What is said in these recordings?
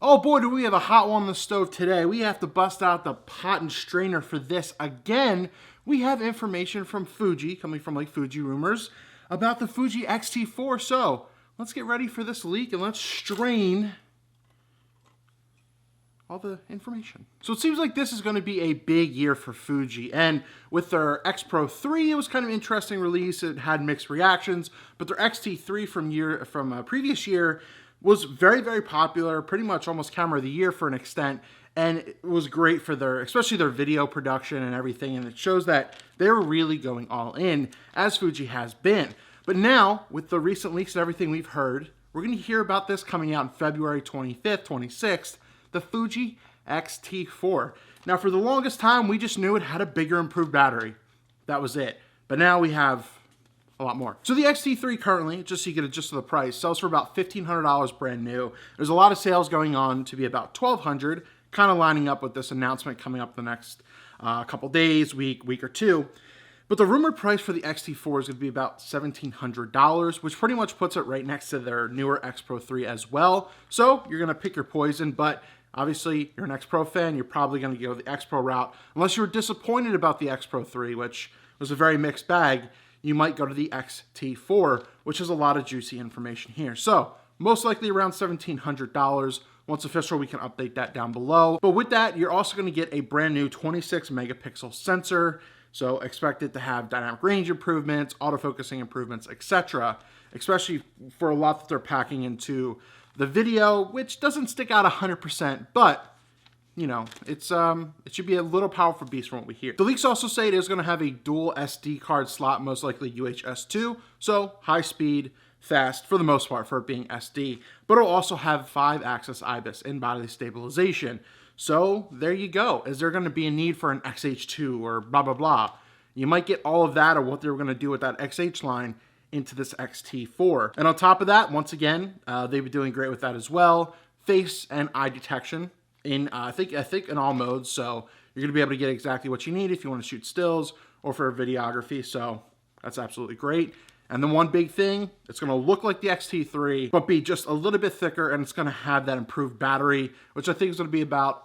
Oh boy, do we have a hot one on the stove today. We have to bust out the pot and strainer for this again. We have information from Fuji, coming from like Fuji rumors, about the Fuji X-T4. So let's get ready for this leak and let's strain all the information. So it seems like this is going to be a big year for Fuji, and with their X Pro 3, it was kind of an interesting release. It had mixed reactions, but their X-T3 from a previous year was very, very popular, pretty much almost camera of the year for an extent, and it was great for their, especially their video production and everything, and it shows that they were really going all in, as Fuji has been. But now, with the recent leaks and everything we've heard, we're going to hear about this coming out on February 25th, 26th, the Fuji X-T4. Now, for the longest time, we just knew it had a bigger, improved battery. That was it. But now we have a lot more. So the X-T3 currently, just so you get a gist of the price, sells for about $1,500 brand new. There's a lot of sales going on to be about $1,200, kind of lining up with this announcement coming up the next couple days, week or two. But the rumored price for the X-T4 is going to be about $1,700, which pretty much puts it right next to their newer X Pro 3 as well. So you're going to pick your poison, but obviously you're an X Pro fan, you're probably going to go the X Pro route. Unless you were disappointed about the X Pro 3, which was a very mixed bag, you might go to the X-T4, which is a lot of juicy information here. So most likely around $1,700. Once official, we can update that down below. But with that, you're also going to get a brand new 26 megapixel sensor. So expect it to have dynamic range improvements, autofocusing improvements, etc. Especially for a lot that they're packing into the video, which doesn't stick out 100%, but you know, it should be a little powerful beast from what we hear. The leaks also say it is going to have a dual SD card slot, most likely UHS-2, so high speed, fast for the most part for it being SD, but it'll also have 5-axis IBIS in body stabilization. So there you go. Is there going to be a need for an XH2 or blah, blah, blah? You might get all of that or what they were going to do with that XH line into this X-T4. And on top of that, once again, they've been doing great with that as well. Face and eye detection in, I think in all modes. So you're going to be able to get exactly what you need if you want to shoot stills or for videography. So that's absolutely great. And the one big thing, it's going to look like the X-T3, but be just a little bit thicker, and it's going to have that improved battery, which I think is going to be about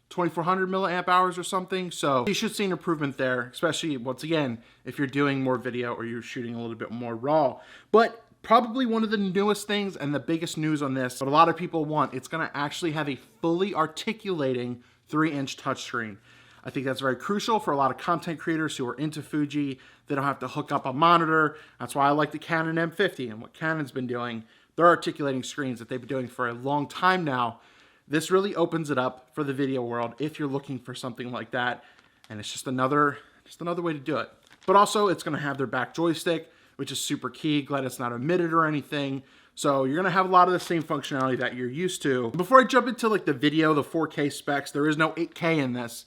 2,400 milliamp hours or something. So you should see an improvement there, especially once again, if you're doing more video or you're shooting a little bit more raw. But probably one of the newest things and the biggest news on this, but a lot of people want, it's going to actually have a fully articulating 3-inch touchscreen. I think that's very crucial for a lot of content creators who are into Fuji. They don't have to hook up a monitor. That's why I like the Canon M50 and what Canon's been doing. They're articulating screens that they've been doing for a long time now. This really opens it up for the video world if you're looking for something like that. And it's just another way to do it. But also, it's going to have their back joystick, which is super key. Glad it's not omitted or anything. So you're going to have a lot of the same functionality that you're used to. Before I jump into like the video, the 4K specs, there is no 8K in this.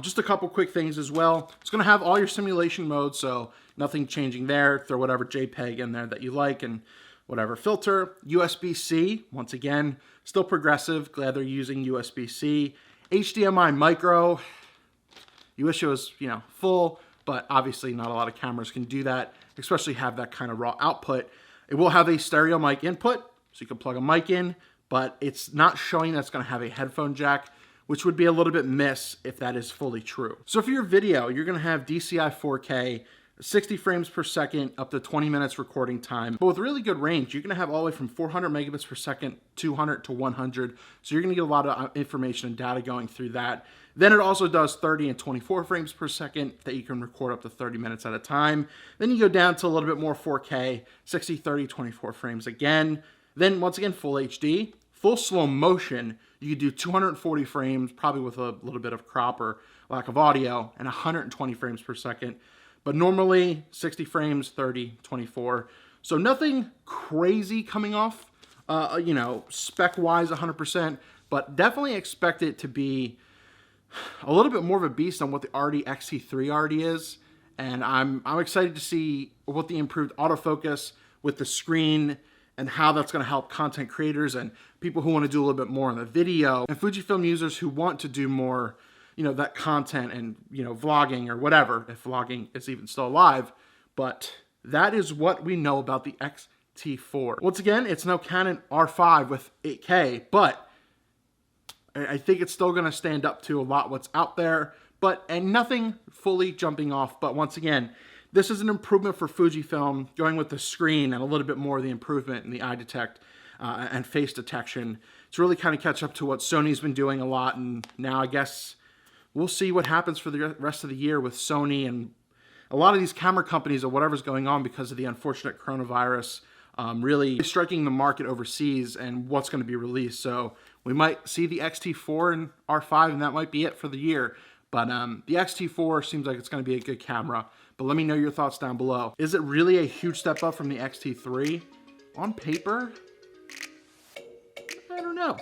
Just a couple quick things as well. It's going to have all your simulation modes, so nothing changing there. Throw whatever JPEG in there that you like and whatever filter. USB-C, once again, still progressive. Glad they're using USB-C. HDMI micro. You wish it was, full, but obviously not a lot of cameras can do that, especially have that kind of raw output. It will have a stereo mic input, so you can plug a mic in, but it's not showing that it's going to have a headphone jack, which would be a little bit miss if that is fully true. So for your video, you're gonna have DCI 4K, 60 frames per second, up to 20 minutes recording time. But with really good range, you're gonna have all the way from 400 megabits per second, 200 to 100. So you're gonna get a lot of information and data going through that. Then it also does 30 and 24 frames per second that you can record up to 30 minutes at a time. Then you go down to a little bit more 4K, 60, 30, 24 frames again. Then once again, full HD, full slow motion. You could do 240 frames, probably with a little bit of crop or lack of audio, and 120 frames per second. But normally 60 frames, 30, 24. So nothing crazy coming off, spec-wise 100%, but definitely expect it to be a little bit more of a beast than what the X-T3 already is. And I'm excited to see what the improved autofocus with the screen and how that's going to help content creators and people who want to do a little bit more on the video, and Fujifilm users who want to do more, that content and, vlogging or whatever, if vlogging is even still alive. But that is what we know about the X-T4. Once again, it's no Canon R5 with 8K, but I think it's still going to stand up to a lot what's out there, and nothing fully jumping off. But once again, this is an improvement for Fujifilm, going with the screen and a little bit more of the improvement in the eye detect and face detection to really kind of catch up to what Sony's been doing a lot. And now I guess we'll see what happens for the rest of the year with Sony and a lot of these camera companies or whatever's going on because of the unfortunate coronavirus really striking the market overseas and what's going to be released. So we might see the X-T4 and R5, and that might be it for the year. But the X-T4 seems like it's going to be a good camera. But let me know your thoughts down below. Is it really a huge step up from the X-T3? On paper, I don't know.